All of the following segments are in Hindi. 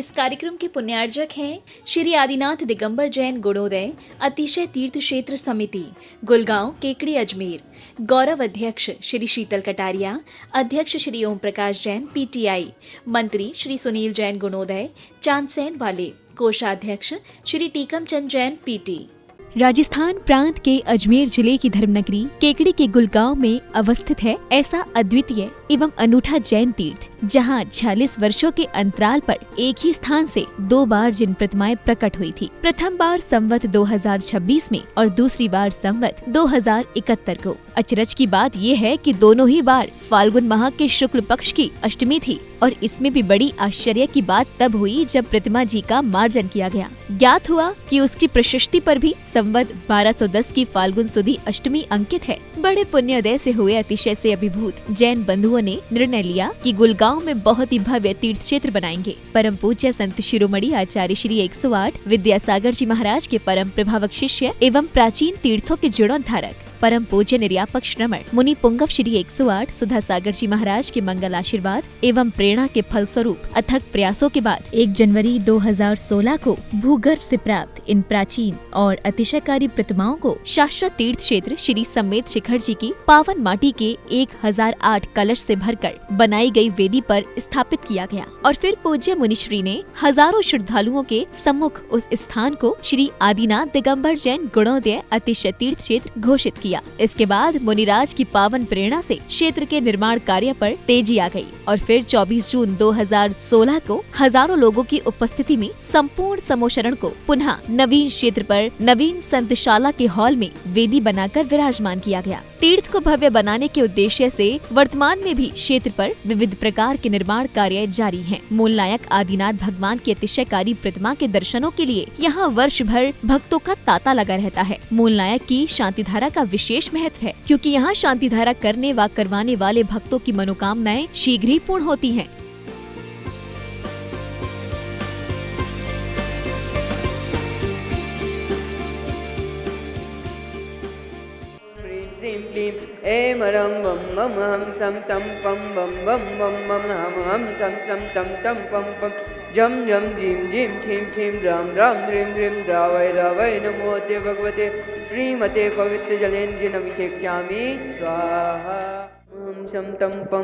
इस कार्यक्रम के पुण्यार्जक हैं श्री आदिनाथ दिगंबर जैन गुणोदय अतिशय तीर्थ क्षेत्र समिति, गुलगांव, केकड़ी, अजमेर। गौरव अध्यक्ष श्री शीतल कटारिया, अध्यक्ष श्री ओम प्रकाश जैन, पीटीआई। मंत्री श्री सुनील जैन गुणोदय, चांदसैन वाले। कोषाध्यक्ष श्री टीकम चंद जैन, पीटी। राजस्थान प्रांत के अजमेर जिले की धर्मनगरी केकड़ी के गुलगांव में अवस्थित है ऐसा अद्वितीय एवं अनूठा जैन तीर्थ, जहां 46 वर्षों के अंतराल पर एक ही स्थान से 2 बार जिन प्रतिमाएं प्रकट हुई थी। प्रथम बार संवत 2026 में और दूसरी बार संवत 2071 को। अचरज की बात यह है कि दोनों ही बार फाल्गुन माह के शुक्ल पक्ष की अष्टमी थी और इसमें भी बड़ी आश्चर्य की बात तब हुई जब प्रतिमा जी का मार्जन किया गया। ज्ञात हुआ कि उसकी प्रशस्ति पर भी संवत 1210 की फाल्गुन सुदी अष्टमी अंकित है। बड़े पुण्योदय से हुए अतिशय से अभिभूत जैन बंधुओं ने निर्णय लिया कि गुलगांव में बहुत ही भव्य तीर्थ क्षेत्र बनाएंगे। परम पूज्य संत शिरोमणि आचार्य श्री 108 विद्यासागर जी महाराज के परम प्रभावक शिष्य एवं प्राचीन तीर्थों के जीर्णोद्धारक परम पूज्य निर्यापक श्रमण मुनि पुंगव श्री 108 सुधा सागर जी महाराज के मंगल आशीर्वाद एवं प्रेरणा के फलस्वरूप अथक प्रयासों के बाद 1 जनवरी 2016 को भूगर्भ से प्राप्त इन प्राचीन और अतिशयकारी प्रतिमाओं को शाश्वत तीर्थ क्षेत्र श्री समेत शिखर जी की पावन माटी के 1008 कलश से भरकर बनाई गई वेदी पर स्थापित किया गया और फिर पूज्य मुनिश्री ने हजारों श्रद्धालुओं के सम्मुख उस स्थान को श्री आदिनाथ दिगंबर जैन गुणोदय अतिशय तीर्थ क्षेत्र घोषित किया। इसके बाद मुनिराज की पावन प्रेरणा से क्षेत्र के निर्माण कार्य पर तेजी आ गई और फिर 24 जून 2016 को हजारों लोगों की उपस्थिति में संपूर्ण समोशरण को पुनः नवीन क्षेत्र पर नवीन संतशाला के हॉल में वेदी बनाकर विराजमान किया गया। तीर्थ को भव्य बनाने के उद्देश्य से वर्तमान में भी क्षेत्र पर विविध प्रकार के निर्माण कार्य जारी हैं। मूल नायक आदिनाथ भगवान की अतिशयकारी प्रतिमा के दर्शनों के लिए यहाँ वर्ष भर भक्तों का तांता लगा रहता है। मूल नायक की शांति धारा का विशेष महत्व है, क्योंकि यहाँ शांति धारा करने व करवाने वाले भक्तों की मनोकामनाएं शीघ्र ही पूर्ण होती हैं। ऐं रं बम बम हम सम तम पम बम बम बम बम हम सम सम तम तम पम पम जम जम जीम जीम छीम छीम राम राम द्रीम द्रीम द्रावय रावय नमोते भगवते श्रीमते पवित्र जलेन अभिषेक्ष्यामि स्वाहा। हम शम तम पम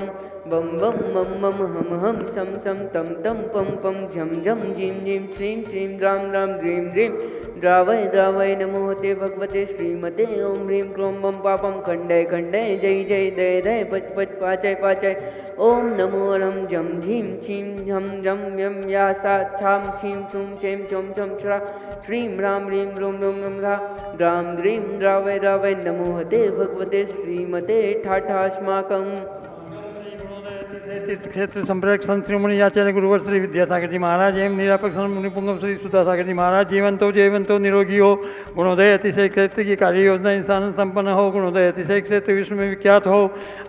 बम बम मम मम हम शम शम तम तम पम पम झम झम झीम झीम श्रीम श्रीम राम राम द्रीम द्रीम द्रावय द्रावय नमोते भगवते श्रीमते ओम ह्रीं क्लों बम पापम खंडय खंडय जय जय दय दय पच पच पाचय पाचय ओम नमो रम जम झीम छीम झम झम यम या सा छाम छीम छुम छेम छुम छम छ्रा श्रीं राम ह्रीं क्लों रम रम रा राम द्रीं द्रावय द्रावय नमोते भगवते श्रीमते ठाठास्माकम्। तीर्थ क्षेत्र संप्रदाय संत शिरोमणि आचार्य गुरुवर श्री विद्यासागर जी महाराज एवं निरापक मुनि पुंगव श्री सुधा सागर जी महाराज जीवंतो निरोगी हो, गुणोदय अतिशय क्षेत्र की कार्य योजना इंसान संपन्न हो, गुणोदय अतिशय क्षेत्र विश्व में विख्यात हो।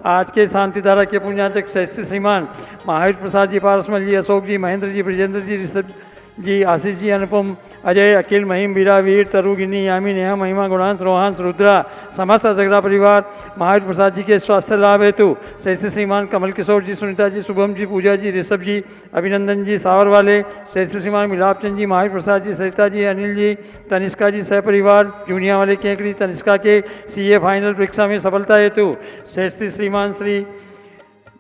आज के शांति धारा के पुण्यार्चक श्रेष्ठ श्रीमान महावीर प्रसाद जी, पारसमल जी, अशोक जी, महेंद्र जी, ब्रजेंद्र जी, ऋषभ जी, आशीष जी, अनुपम, अजय, अखिल, महिम, बीरा, वीर, तरु, गिनी, यामी, नेहा, महिमा, गुणांश, रोहांश, रुद्रा, समस्त झगड़ा परिवार महावीर प्रसाद जी के स्वास्थ्य लाभ हेतु श्रेष्ठ श्रीमान कमल किशोर जी, सुनीता जी, शुभम जी, पूजा जी, ऋषभ जी, अभिनंदन जी, सावर वाले, श्रेष्ठ श्रीमान मिलाप चंद जी, महावीर प्रसाद जी, सरिता जी, अनिल जी, तनिष्का जी, सहपरिवार जूनिया वाले केकड़ी, तनिष्का के CA फाइनल परीक्षा में सफलता हेतु श्रेष्ठ श्रीमान श्री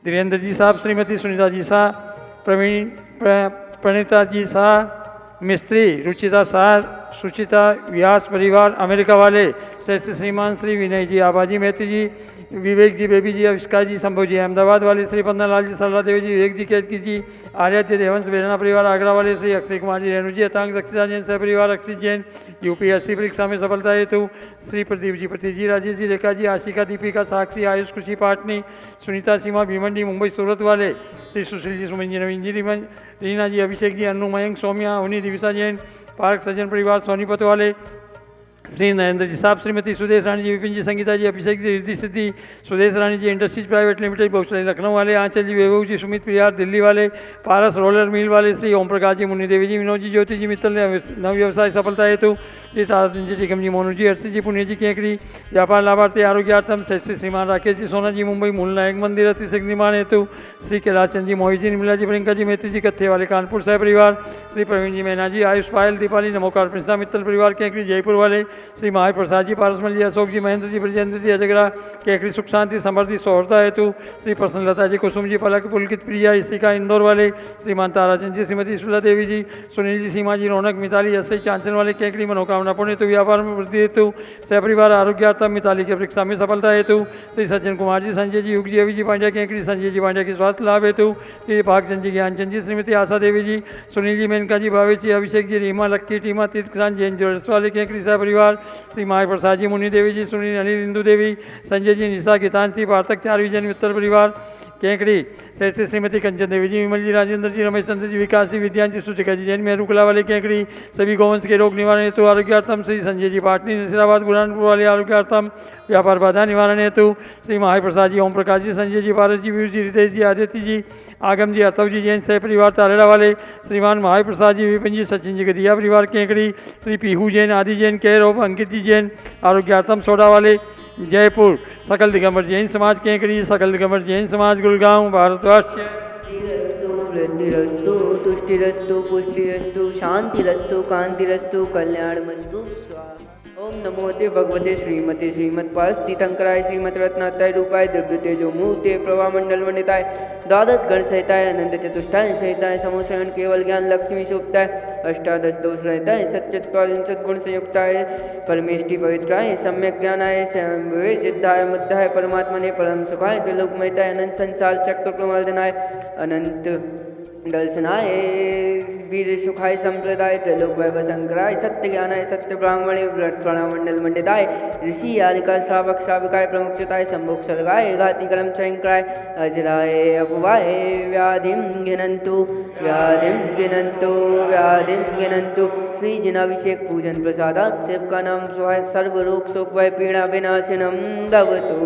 धीरेन्द्र जी साहब, श्रीमती सुनीता जी शाह, प्रणीता जी शाह, मिस्त्री रुचिता शाह, सुचिता व्यास परिवार अमेरिका वाले, श्रेष्ठ श्रीमान श्री विनय जी, आबाजी मेहती जी, विवेक जी, बेबी जी, अविष्का जी, संभव जी, अहमदाबाद वाले श्री पन्नालाल जी, सरला देवी जी, विवेक जी, केतकी जी, आर्यद्य देवंश बेरना परिवार आगरा वाले श्री अक्षय कुमार जी, रेणु जी, अतांग रक्षिता जैन सह परिवार अक्षित जैन, UPSC परीक्षा में सफलता हेतु श्री प्रदीप जी, प्रतीक जी, राजेश जी, रेखा जी, आशिका, दीपिका, साक्षी, आयुष, खुशी, पाटनी, सुनीता, सीमा, भीमंडी, मुंबई सूरत वाले श्री सुशील जी, सुमन जी, नवीन जी, रीना जी, अभिषेक जी, अनु, मयंक, सौम्या, उन्नी, दिविसा जैन, पार्क सज्जन परिवार सोनीपत वाले श्री नरेंद्र जी साहब, श्रीमती सुदेश रानी जी, विपिन जी, संगीता जी, अभिषेक जी, रिद्धि सिद्धि, सुदेश रानी जी, इंडस्ट्रीज प्राइवेट लिमिटेड बहुशली लखनऊ वाले, आंचल जी, वैभव जी, सुमित प्रियार दिल्ली वाले, पारस रोलर मिल वाले श्री ओम प्रकाश जी, मुन्नी देवी जी, विनोद जी, ज्योति जी मित्तल ने नव व्यवसाय सफलता हेतु श्री ताराचंद जी टिकम जी मोनू जी हर्षित जी पुण्य जी केकड़ी व्यापार लाभार्थी आरोग्यार्थम श्री श्रीमान राकेश जी सोना जी मुंबई मूल नायक मंदिर अतिशय निर्माण हेतु श्री कैलाश चंद जी मोहित जी निर्मला जी प्रियंका जी मैत्री जी कत्थे वाले कानपुर सह परिवार श्री प्रवीण जी मैना जी आयुष पायल दीपाली नमोकार प्रिंसा मित्तल परिवार केकड़ी जयपुर वाले श्री महाय प्रसाद जी पारसमल जी अशोक जी महेंद्र जी ब्रजेंद्र जी अजगरा केकड़ी सुख शांति समृद्धि सौहृदा हेतु श्री प्रसन्नलता जी कुसुम जी पलक पुलकित प्रिया इसिका इंदौर वाले श्रीमान ताराचंद जी श्रीमती सुला देवी जी सुनील जी सीमा जी रौनक मिताली ऐसे चांचल वाले केकड़ी मनोकामना पुण्य हेतु व्यापार में वृद्धि हेतु सहपरिवार आरोग्यार्थम मिताली के परीक्षा में सफलता हेतु श्री सज्जन कुमार जी संजय जी युग जी अवि जी पांड्या केकड़ी संजय जी पांड्या के स्वास्थ्य लाभ हेतु श्री भागचंद जी ज्ञानचंद जी श्रीमती आशा देवी जी सुनील जी मेनका जी भावेश जी अभिषेक जी रीमा लक्की टीमा तीर्थ किसान जैन ज्वेलर्स वाले केकड़ी सह परिवार श्री माय प्रसाद जी मुनि देवी जी सुनील अनिल इंदु देवी संजय जी निशा गीतांशी वार्तक चार विजन मित्तल परिवार केकड़ी श्री श्रीमती कंचन देवी जी विमल जी राजेंद्र जी रमेश चंद्र जी विकास जी विद्यान जी सुचिका जी जैन मेहरुकला वाले केकड़ी सभी गौवंश के रोग निवारण हेतु आरोग्यार्थम श्री संजय जी पाटनी नसीराबाद बुरहानपुर वाले आरोग्यार्थम व्यापार बाधा निवारण हेतु श्री महाय प्रसाद जी ओम प्रकाश जी संजय जी पारस जी वीर जी रितेश जी आदित्य जी आगम जी अतव जी जैन सह परिवार तारेड़ा वाले श्रीमान महाय प्रसाद जी विपिन जी सचिन जी गदिया परिवार केकड़ी श्री पीहू जैन आदि जैन कैरोप अंकित जी जैन आरोग्यार्थम सोडा वाले जयपुर सकल दिगंबर जैन समाज केकड़ी सकल दिगंबर जैन समाज गुड़गांव भारतवर्ष वृद्धिरस्तु वृद्धिरस्तु तुष्टिरस्तु पुष्टिरस्तु शांतिरस्तु कांतिरस्तु कल्याणमस्तु स्वाहा। ओम नमो ते भगवते श्रीमते श्रीमत्पास्तीतंकराय श्रीमद्रत्नात्ताय रूपाय दिव्य तेजो मूर्ते प्रभामंडल मंडिताय द्वादश गण सहिताय अनंत चतुष्टाय सहिताय समोशरण केवल ज्ञान लक्ष्मी सुप्ताय अष्टादश दोष रहताय सच्चत्वारिंशत् गुण संयुक्ताय परमेष्टि पवित्राय सम्यक ज्ञानाय स्वयंभुवे सिद्धाय मुद्धाय परमात्मने परम सुखाय त्रिलोकमयताय अनंत संसार चक्र प्रमर्दनाय अनंत दर्शनाय वीर सुखाय संप्रदाय त्रिलोक वैभव शंकराय सत्य ज्ञानाय सत्य ब्राह्मणे प्रणमंडल मंडिताय ऋषि आलिका श्रावक श्राविकाय प्रमुक्षताय संभोग सर्गाय घाति कर्म चयंकराय अजराय अपवाय व्याधिं गिनन्तु व्याधिं गिनन्तु श्री जनाभिषेक पूजन प्रसादात् सेवका नाम स्वाय सर्व रोग शोक भय पीड़ा विनाशनम भवतु।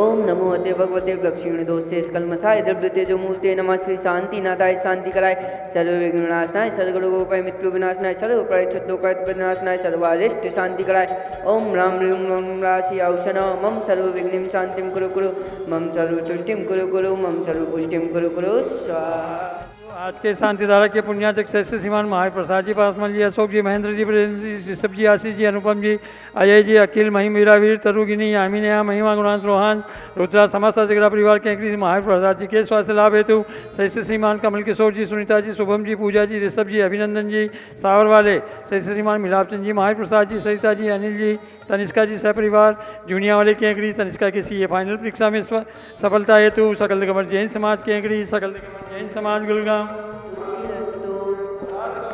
ओम नमो अते भगवते लक्ष्मी दोषे कलमसाय द्रव्य तेजो मूर्ते नमः श्री शांतिनाथाय शांति कराय सर्व विघ्न विनाशनाय सर्वगुणोपाय मृत्यु विनाशनाय सर्व प्रयच्छोत्तोकाय विनाशनाय सर्वारिष्ट शांति कराय ओम राम ह्रीं मम राशि औषण मम सर्व विघ्निं शांतिं कुरु कुरु मम सर्व तुष्टिं कुरु कुरु मम सर्व पुष्टिं कुरु कुरु स्वाहा। आज के शांतिधारा के पुण्याचक श्रेष्ठ श्रीमान महाय प्रसाद जी पासमल जी अशोक जी महेंद्र जी ब्रजेंद्र जी ऋषभ जी आशीष जी अनुपम जी अजय जी अखिल महिम वीरावीर तरुगिनी यामिनिया महिमा गुणांश रोहान रुद्रा समस्त जगरा परिवार के महाय प्रसाद जी के स्वास्थ्य लाभ हेतु श्रेष्ठ श्रीमान कमल किशोर जी सुनीता जी शुभम जी पूजा जी ऋषभ जी अभिनंदन जी सावर वाले श्रेष्ठ श्रीमान मिलापचंद जी महाय प्रसाद जी सरिता जी अनिल जी तनिष्का जी सहपरिवार जूनिया वाले केकड़ी तनिष्का के सीए फाइनल परीक्षा में सफलता हेतु सकल दिगंबर जैन समाज केकड़ी सकल दिगंबर जैन समाज गुड़गांव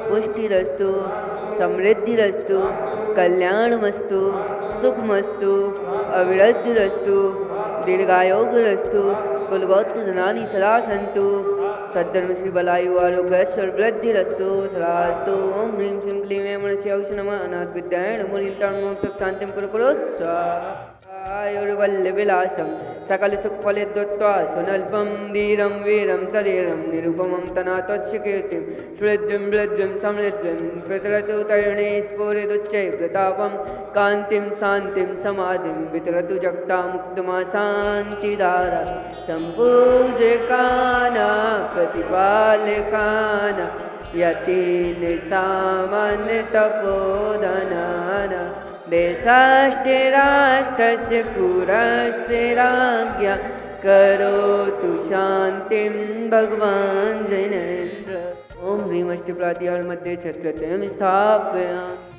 पुष्टिरस्तु समृद्धिरस्तु कल्याणमस्तु सुखमस्तु अविरतिरस्तु दीर्घायोगरस्तु कुलगोत्र धनानि सदा सन्तु सद्धर्म श्री बलायु आरोग्यश्वर वृद्धिरस्तु सदास्तु ओम ह्रीं श्रीं क्लीं ऐं मनस्य औषधमः अनाथ विद्यायण मुनितां शांतिं कुरु कुरु स्वाहा। आयुर्वल्लविलासं सकल सुखफले दत्त्वा सुनल्पं धीरं वीरं शरीरं निरुपमं तनात्वस्य कीर्तिं समृद्धिं वृद्धिं समृद्धिं वितरतु तरुणे स्फुरिदुच्चै प्रतापं कान्तिं शान्तिं समाधिं वितरतु जगता मुक्तमा शान्तिधारा सम्पूजकाना प्रतिपालकाना यतीन सामान्य तपोधनाना देशाष्टे राष्ट्रस्य पुरस्य राज्ञा करोतु शांतिं भगवान् जैनेन्द्र। ओम ह्रीं अष्टप्रातिहार मध्ये छत्रत्रयं स्थापयामि।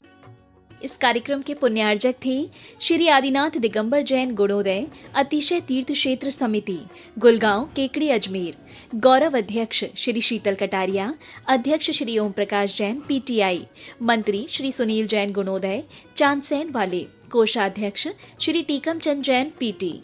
इस कार्यक्रम के पुण्यार्जक थे श्री आदिनाथ दिगंबर जैन गुणोदय अतिशय तीर्थ क्षेत्र समिति गुलगांव केकड़ी अजमेर। गौरव अध्यक्ष श्री शीतल कटारिया, अध्यक्ष श्री ओम प्रकाश जैन पीटीआई, मंत्री श्री सुनील जैन गुणोदय चांदसैन वाले, कोषाध्यक्ष श्री टीकम चंद जैन पीटी।